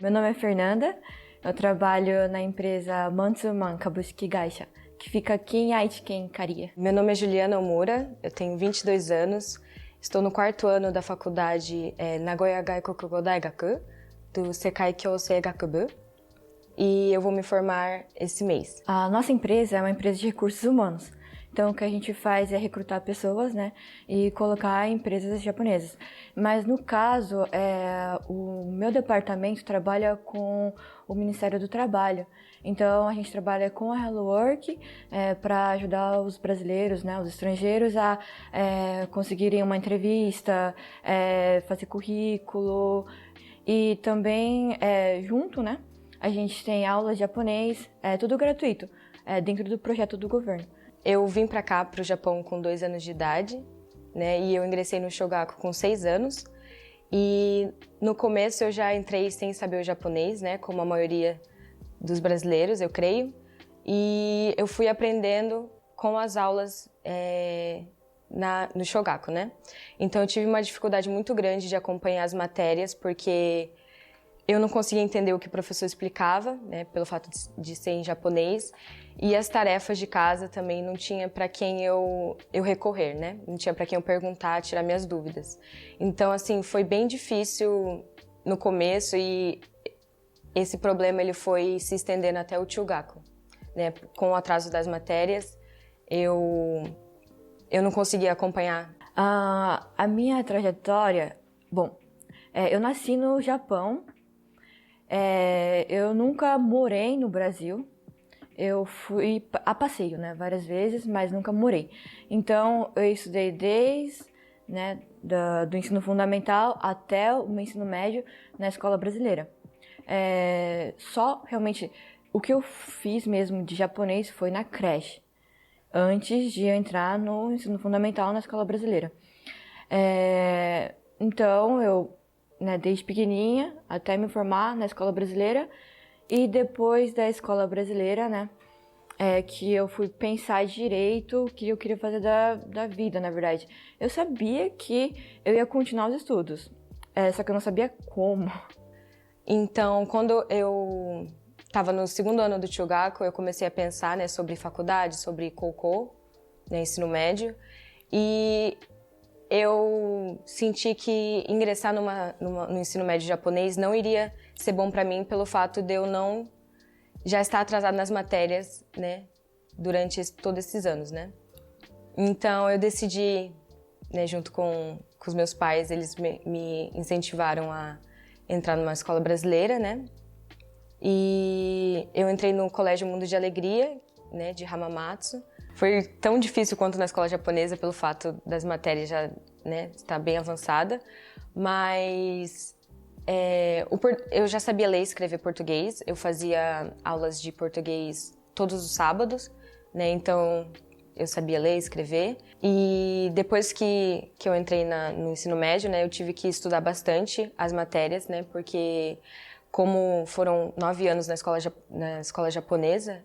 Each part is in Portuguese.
Meu nome é Fernanda, eu trabalho na empresa Mansuman Kabushiki Gaisha, que fica aqui em Aitken, Caria. Meu nome é Juliana Omura, eu tenho 22 anos, estou no 4º ano da faculdade Nagoya Gaikokugo Daigaku, do Sekai Kyosei Gakubu, e eu vou me formar esse mês. A nossa empresa é uma empresa de recursos humanos. Então, o que a gente faz é recrutar pessoas, né, e colocar em empresas japonesas. Mas, no caso, o meu departamento trabalha com o Ministério do Trabalho. Então, a gente trabalha com a Hello Work para ajudar os brasileiros, né, os estrangeiros a conseguirem uma entrevista, fazer currículo. E também, junto, né, a gente tem aulas de japonês, tudo gratuito, dentro do projeto do governo. Eu vim para cá, para o Japão, com 2 anos de idade, né? E eu ingressei no Shogaku com 6 anos. E no começo eu já entrei sem saber o japonês, né? Como a maioria dos brasileiros, eu creio. E eu fui aprendendo com as aulas no Shogaku, né? Então eu tive uma dificuldade muito grande de acompanhar as matérias, porque eu não conseguia entender o que o professor explicava, né, pelo fato de ser em japonês, e as tarefas de casa também não tinha para quem eu recorrer, né? Não tinha para quem eu perguntar, tirar minhas dúvidas. Então, assim, foi bem difícil no começo e esse problema ele foi se estendendo até o Chugaku, né? Com o atraso das matérias, eu não conseguia acompanhar. A minha trajetória, bom, eu nasci no Japão. Eu nunca morei no Brasil, eu fui a passeio, né, várias vezes, mas nunca morei. Então, eu estudei desde, né, do ensino fundamental até o meu ensino médio na escola brasileira. Só, realmente, o que eu fiz mesmo de japonês foi na creche, antes de eu entrar no ensino fundamental na escola brasileira. Então, eu, né, desde pequenininha até me formar na escola brasileira, e depois da escola brasileira, né, que eu fui pensar direito o que eu queria fazer da vida, na verdade. Eu sabia que eu ia continuar os estudos, só que eu não sabia como. Então, quando eu estava no 2º ano do Chugaku, eu comecei a pensar, né, sobre faculdade, sobre Koukou, né, ensino médio, e eu senti que ingressar no ensino médio japonês não iria ser bom para mim pelo fato de eu não já estar atrasada nas matérias, né, durante todos esses anos, né. Então eu decidi, né, junto com os meus pais, eles me incentivaram a entrar numa escola brasileira, né, e eu entrei no Colégio Mundo de Alegria, né, de Hamamatsu. Foi tão difícil quanto na escola japonesa pelo fato das matérias já, né, estar bem avançada, mas eu já sabia ler e escrever português, eu fazia aulas de português todos os sábados, né, então eu sabia ler e escrever. E depois que eu entrei no ensino médio, né, eu tive que estudar bastante as matérias, né, porque como foram 9 anos na escola japonesa,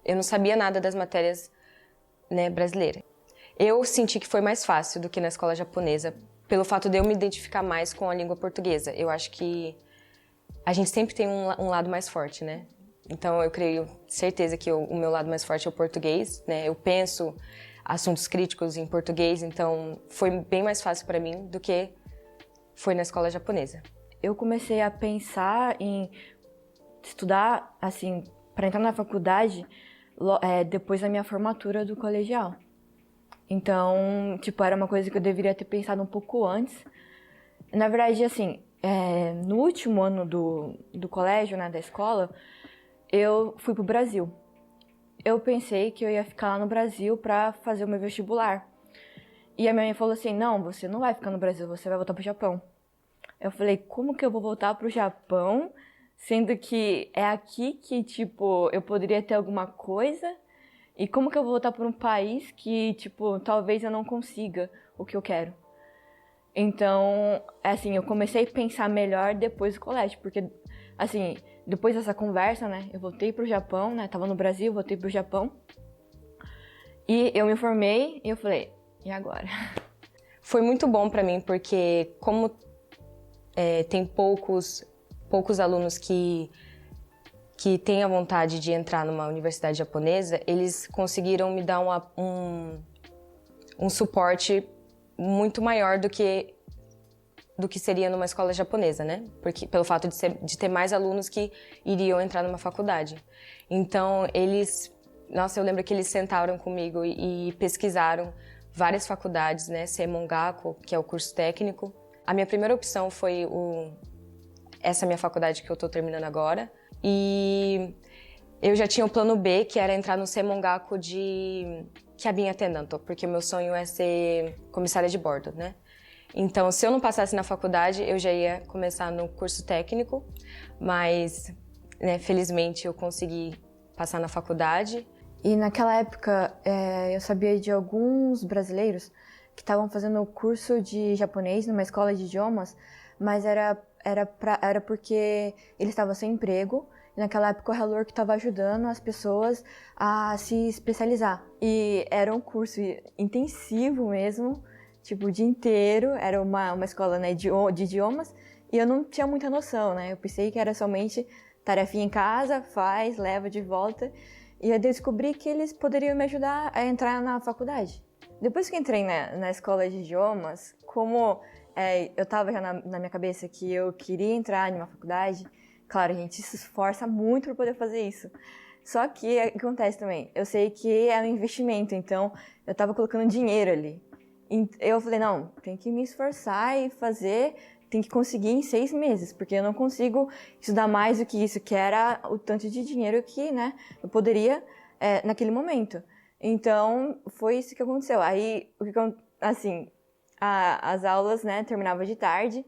eu não sabia nada das matérias, né, brasileiras. Eu senti que foi mais fácil do que na escola japonesa, pelo fato de eu me identificar mais com a língua portuguesa. Eu acho que a gente sempre tem um lado mais forte, né? Então eu creio, certeza que o meu lado mais forte é o português, né? Eu penso assuntos críticos em português, então foi bem mais fácil para mim do que foi na escola japonesa. Eu comecei a pensar em estudar, assim, para entrar na faculdade depois da minha formatura do colegial. Então, tipo, era uma coisa que eu deveria ter pensado um pouco antes. Na verdade, assim, no último ano do colégio, né, da escola, eu fui pro Brasil. Eu pensei que eu ia ficar lá no Brasil pra fazer o meu vestibular. E a minha mãe falou assim, não, você não vai ficar no Brasil, você vai voltar pro Japão. Eu falei, como que eu vou voltar pro Japão, sendo que é aqui que, tipo, eu poderia ter alguma coisa? E como que eu vou voltar para um país que, tipo, talvez eu não consiga o que eu quero? Então, assim, eu comecei a pensar melhor depois do colégio, porque, assim, depois dessa conversa, né, eu voltei pro Japão, né, tava no Brasil, voltei pro Japão, e eu me formei, e eu falei, e agora? Foi muito bom para mim, porque como tem poucos poucos alunos que têm a vontade de entrar numa universidade japonesa, eles conseguiram me dar um suporte muito maior do que seria numa escola japonesa, né? Porque, pelo fato de ter mais alunos que iriam entrar numa faculdade. Então, eu lembro que eles sentaram comigo e pesquisaram várias faculdades, né? Seimongaku, que é o curso técnico. A minha primeira opção foi essa minha faculdade que eu estou terminando agora. E eu já tinha o plano B, que era entrar no Seimongaku de cabin attendant, porque o meu sonho é ser comissária de bordo, né? Então, se eu não passasse na faculdade, eu já ia começar no curso técnico, mas, né, felizmente eu consegui passar na faculdade. E naquela época, eu sabia de alguns brasileiros que estavam fazendo o curso de japonês numa escola de idiomas, mas era porque eles estavam sem emprego. E naquela época o Hello Work estava ajudando as pessoas a se especializar. E era um curso intensivo mesmo, tipo o dia inteiro. Era uma escola, né, de idiomas, e eu não tinha muita noção, né? Eu pensei que era somente tarefinha em casa, faz, leva de volta. E eu descobri que eles poderiam me ajudar a entrar na faculdade. Depois que entrei na escola de idiomas, como eu estava já na minha cabeça que eu queria entrar em uma faculdade, claro, a gente se esforça muito para poder fazer isso. Só que o que acontece também? Eu sei que é um investimento, então eu estava colocando dinheiro ali. Eu falei, não, tem que me esforçar e fazer, tem que conseguir em 6 meses, porque eu não consigo estudar mais do que isso, que era o tanto de dinheiro que, né, eu poderia naquele momento. Então, foi isso que aconteceu. Aí, assim, as aulas, né, terminavam de tarde,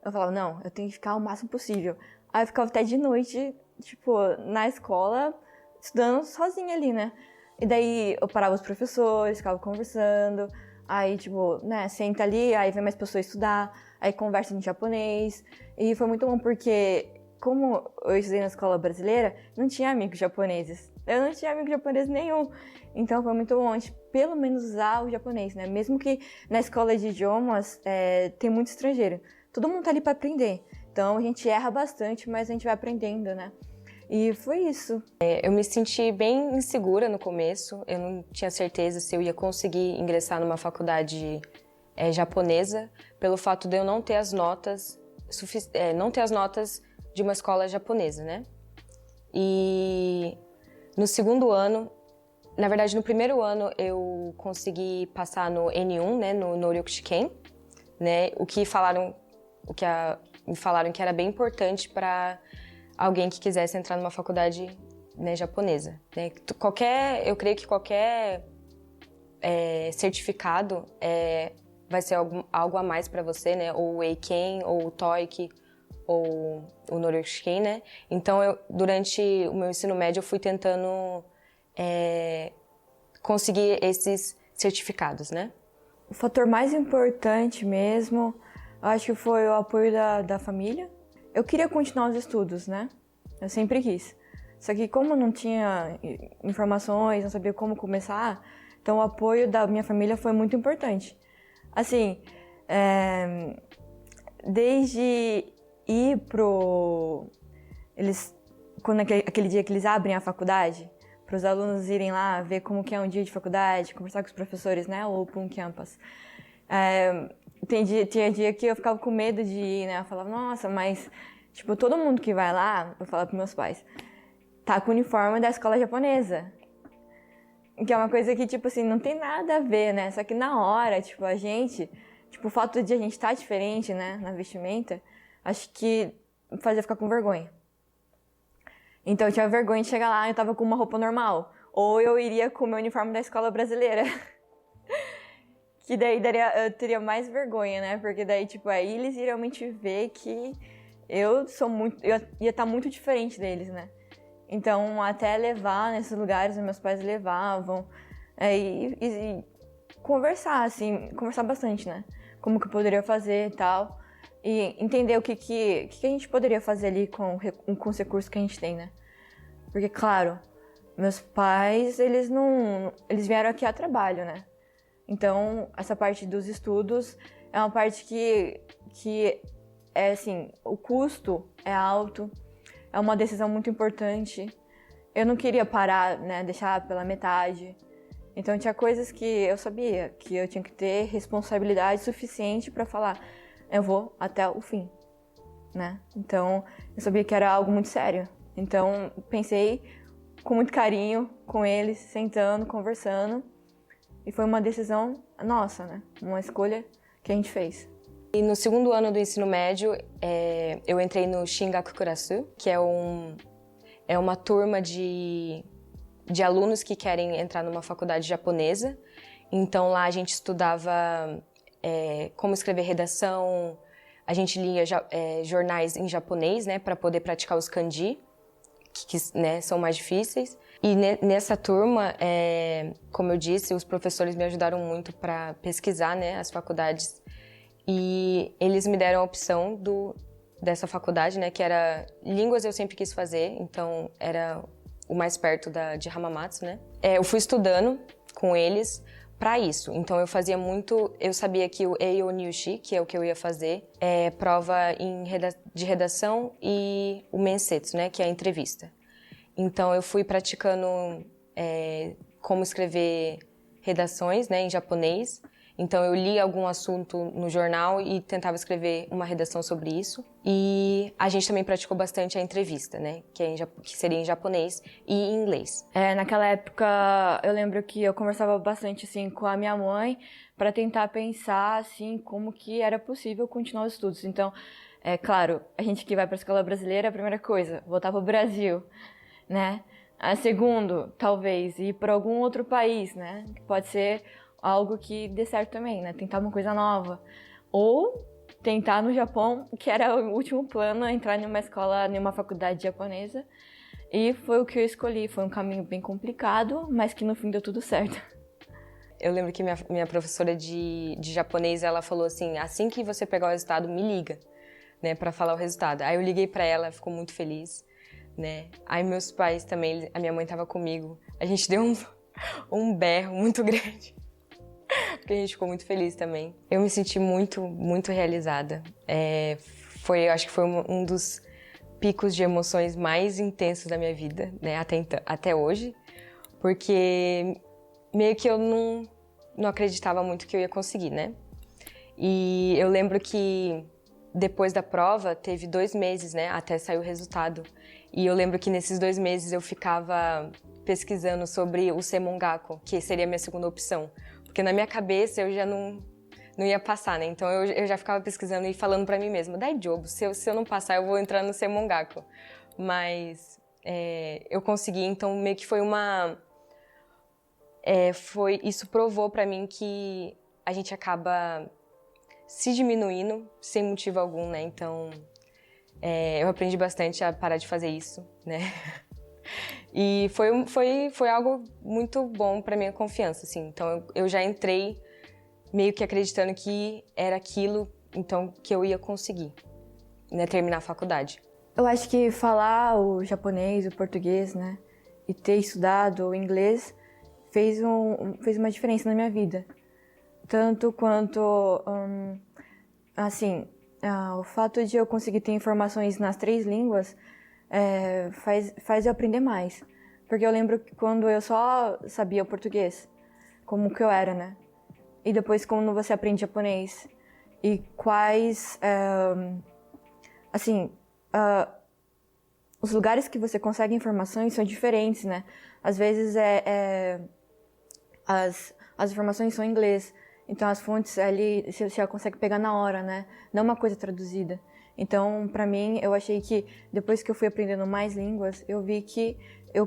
eu falava, não, eu tenho que ficar o máximo possível. Aí eu ficava até de noite, tipo, na escola, estudando sozinha ali, né. E daí eu parava os professores, ficava conversando. Aí, tipo, né, senta ali, aí vem mais pessoas estudar, aí conversa em japonês. E foi muito bom porque, como eu estudei na escola brasileira, não tinha amigos japoneses. Eu não tinha amigo japonês nenhum. Então foi muito bom a gente, pelo menos, usar o japonês, né? Mesmo que na escola de idiomas tem muito estrangeiro. Todo mundo tá ali pra aprender. Então a gente erra bastante, mas a gente vai aprendendo, né? E foi isso. Eu me senti bem insegura no começo. Eu não tinha certeza se eu ia conseguir ingressar numa faculdade japonesa, pelo fato de eu não ter as notas de uma escola japonesa, né? E no segundo ano, na verdade no primeiro ano eu consegui passar no N1, né, no Noryokushiken, né? Me falaram que era bem importante para alguém que quisesse entrar numa faculdade, né, japonesa, né? Eu creio que qualquer certificado vai ser algo a mais para você, né? Ou o Eiken, ou o TOEIC, ou o Noryokushiken, né? Então, durante o meu ensino médio, eu fui tentando conseguir esses certificados, né? O fator mais importante mesmo, acho que foi o apoio da família. Eu queria continuar os estudos, né? Eu sempre quis. Só que como eu não tinha informações, não sabia como começar, então o apoio da minha família foi muito importante. Assim, desde ir quando aquele dia que eles abrem a faculdade, para os alunos irem lá ver como que é um dia de faculdade, conversar com os professores, né? Ou Open Campus. Tinha dia que eu ficava com medo de ir, né? Eu falava, nossa, mas tipo, todo mundo que vai lá, eu falava pros meus pais, tá com o uniforme da escola japonesa. Que é uma coisa que, tipo assim, não tem nada a ver, né? Só que na hora, tipo, o fato de a gente estar diferente, né, na vestimenta, acho que fazia ficar com vergonha. Então eu tinha vergonha de chegar lá e eu tava com uma roupa normal. Ou eu iria com o meu uniforme da escola brasileira. Que daí eu teria mais vergonha, né? Porque daí, tipo, aí eles iriam realmente ver que eu ia estar muito diferente deles, né? Então, até levar nesses lugares, meus pais levavam. E conversar, assim, conversar bastante, né? Como que eu poderia fazer e tal. E entender o que a gente poderia fazer ali com os recursos que a gente tem, né? Porque, claro, meus pais, eles vieram aqui a trabalho, né? Então, essa parte dos estudos é uma parte que assim, o custo é alto, é uma decisão muito importante. Eu não queria parar, né, deixar pela metade. Então tinha coisas que eu sabia que eu tinha que ter responsabilidade suficiente para falar, eu vou até o fim, né? Então eu sabia que era algo muito sério. Então pensei com muito carinho com eles, sentando, conversando, e foi uma decisão nossa, né? Uma escolha que a gente fez. E no segundo ano do ensino médio, eu entrei no Shingakukurasu, que é uma turma de alunos que querem entrar numa faculdade japonesa. Então lá a gente estudava como escrever redação, a gente lia jornais em japonês, né, para poder praticar os kanji, que né, são mais difíceis. E nessa turma, como eu disse, os professores me ajudaram muito para pesquisar, né, as faculdades. E eles me deram a opção dessa faculdade, né, que era línguas eu sempre quis fazer, então era o mais perto de Hamamatsu, né. Eu fui estudando com eles para isso, então eu fazia muito, eu sabia que o Eiyo Nyushi, que é o que eu ia fazer, é prova de redação e o Mensetsu, né, que é a entrevista. Então eu fui praticando como escrever redações, né, em japonês. Então eu li algum assunto no jornal e tentava escrever uma redação sobre isso. E a gente também praticou bastante a entrevista, né? Que seria em japonês e em inglês. Naquela época eu lembro que eu conversava bastante assim com a minha mãe para tentar pensar assim como que era possível continuar os estudos. Então, claro, a gente que vai para a escola brasileira, a primeira coisa, voltar para o Brasil, né? A segundo, talvez ir para algum outro país, né? Que pode ser algo que dê certo também, né? Tentar uma coisa nova. Ou tentar no Japão, que era o último plano, entrar em uma escola, em uma faculdade japonesa. E foi o que eu escolhi. Foi um caminho bem complicado, mas que no fim deu tudo certo. Eu lembro que minha professora de japonês, ela falou assim que você pegar o resultado, me liga, né? Pra falar o resultado. Aí eu liguei pra ela, ficou muito feliz, né? Aí meus pais também, a minha mãe tava comigo. A gente deu um berro muito grande. Porque a gente ficou muito feliz também. Eu me senti muito, muito realizada. Acho que foi um dos picos de emoções mais intensos da minha vida, né, até hoje, porque meio que eu não acreditava muito que eu ia conseguir, né? E eu lembro que depois da prova teve 2 meses, né, até sair o resultado. E eu lembro que nesses 2 meses eu ficava pesquisando sobre o Semongaku, que seria a minha segunda opção. Porque na minha cabeça eu já não ia passar, né? Então eu já ficava pesquisando e falando pra mim mesma, Daijoubu, se eu não passar eu vou entrar no Semongaku. Mas eu consegui, então meio que foi isso provou pra mim que a gente acaba se diminuindo sem motivo algum, né? Então eu aprendi bastante a parar de fazer isso, né? E foi algo muito bom para minha confiança, assim. Então eu já entrei meio que acreditando que era aquilo, então que eu ia conseguir, né, terminar a faculdade. Eu acho que falar o japonês, o português, né, e ter estudado o inglês fez uma diferença na minha vida. Tanto quanto, o fato de eu conseguir ter informações nas 3 línguas faz eu aprender mais. Porque eu lembro que quando eu só sabia o português, como que eu era, né? E depois quando você aprende japonês e quais, os lugares que você consegue informações são diferentes, né? Às vezes as informações são em inglês, então as fontes ali você já consegue pegar na hora, né? Não uma coisa traduzida. Então, pra mim, eu achei que depois que eu fui aprendendo mais línguas, eu vi que eu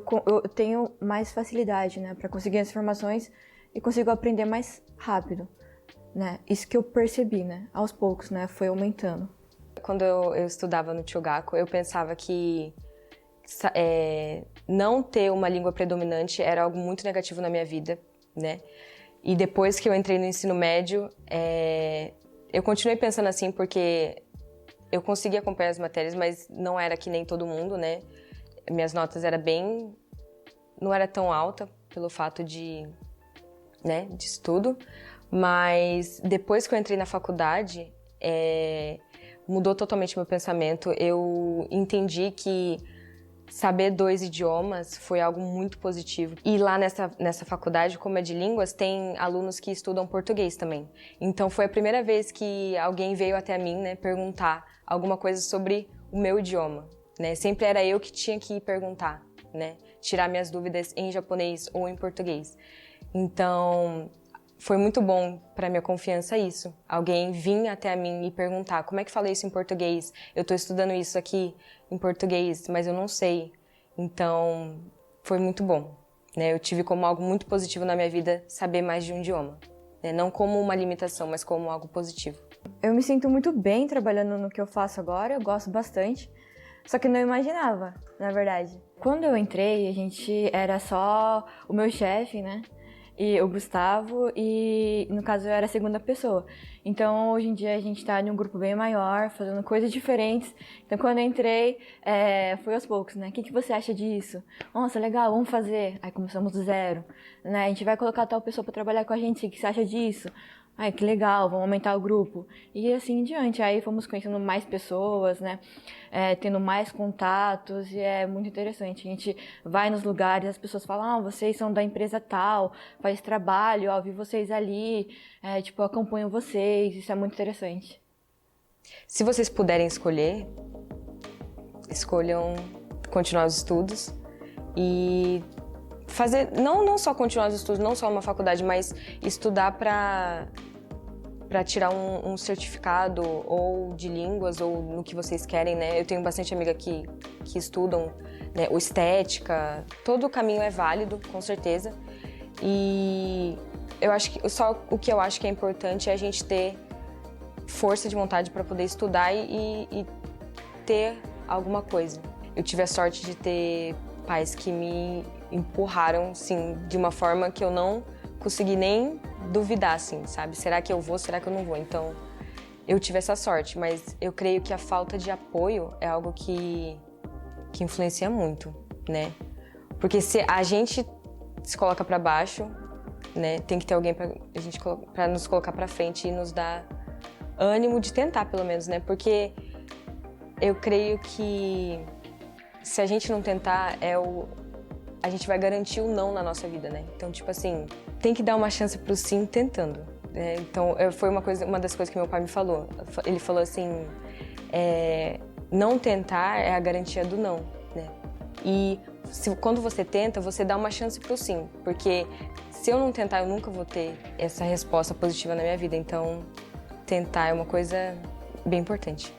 tenho mais facilidade, né, para conseguir as informações e consigo aprender mais rápido, né? Isso que eu percebi, né? Aos poucos, né? Foi aumentando. Quando eu estudava no Chugaku, eu pensava que não ter uma língua predominante era algo muito negativo na minha vida, né? E depois que eu entrei no ensino médio, eu continuei pensando assim porque eu conseguia acompanhar as matérias, mas não era que nem todo mundo, né? Minhas notas não era tão alta pelo fato de estudo, mas depois que eu entrei na faculdade, mudou totalmente meu pensamento. Eu entendi que saber 2 idiomas foi algo muito positivo. E lá nessa faculdade, como é de línguas, tem alunos que estudam português também. Então foi a primeira vez que alguém veio até mim, né, perguntar alguma coisa sobre o meu idioma, né? Sempre era eu que tinha que ir perguntar, né? Tirar minhas dúvidas em japonês ou em português. Então, foi muito bom para minha confiança isso. Alguém vir até mim e perguntar como é que fala isso em português? Eu estou estudando isso aqui em português, mas eu não sei. Então, foi muito bom, né? Eu tive como algo muito positivo na minha vida saber mais de um idioma, né? Não como uma limitação, mas como algo positivo. Eu me sinto muito bem trabalhando no que eu faço agora, eu gosto bastante, só que não imaginava, na verdade. Quando eu entrei, a gente era só o meu chefe, né? E o Gustavo, e no caso eu era a segunda pessoa. Então hoje em dia a gente tá em um grupo bem maior, fazendo coisas diferentes. Então quando eu entrei, foi aos poucos, né? O que você acha disso? Nossa, legal, vamos fazer. Aí começamos do zero, né? A gente vai colocar tal pessoa pra trabalhar com a gente, o que você acha disso? Ai, que legal, vamos aumentar o grupo. E assim em diante. Aí fomos conhecendo mais pessoas, né? Tendo mais contatos e é muito interessante. A gente vai nos lugares, as pessoas falam, vocês são da empresa tal, faz trabalho, ó, vi vocês ali, eu acompanho vocês, isso é muito interessante. Se vocês puderem escolher, escolham continuar os estudos e fazer, não só continuar os estudos, não só uma faculdade, mas estudar para tirar um certificado ou de línguas ou no que vocês querem, né? Eu tenho bastante amiga que estudam, né, ou estética, todo o caminho é válido, com certeza. E eu acho que só o que eu acho que é importante é a gente ter força de vontade para poder estudar e ter alguma coisa. Eu tive a sorte de ter pais que me empurraram, sim, de uma forma que eu não consegui nem duvidar, assim, sabe? Será que eu vou, será que eu não vou? Então, eu tive essa sorte, mas eu creio que a falta de apoio é algo que influencia muito, né? Porque se a gente se coloca para baixo, né, tem que ter alguém para nos colocar para frente e nos dar ânimo de tentar, pelo menos, né? Porque eu creio que se a gente não tentar, a gente vai garantir o não na nossa vida, né? Então, tipo assim, tem que dar uma chance pro sim tentando, né? Então, foi uma das coisas que meu pai me falou. Ele falou assim, não tentar é a garantia do não, né? E quando você tenta, você dá uma chance pro sim. Porque se eu não tentar, eu nunca vou ter essa resposta positiva na minha vida. Então, tentar é uma coisa bem importante.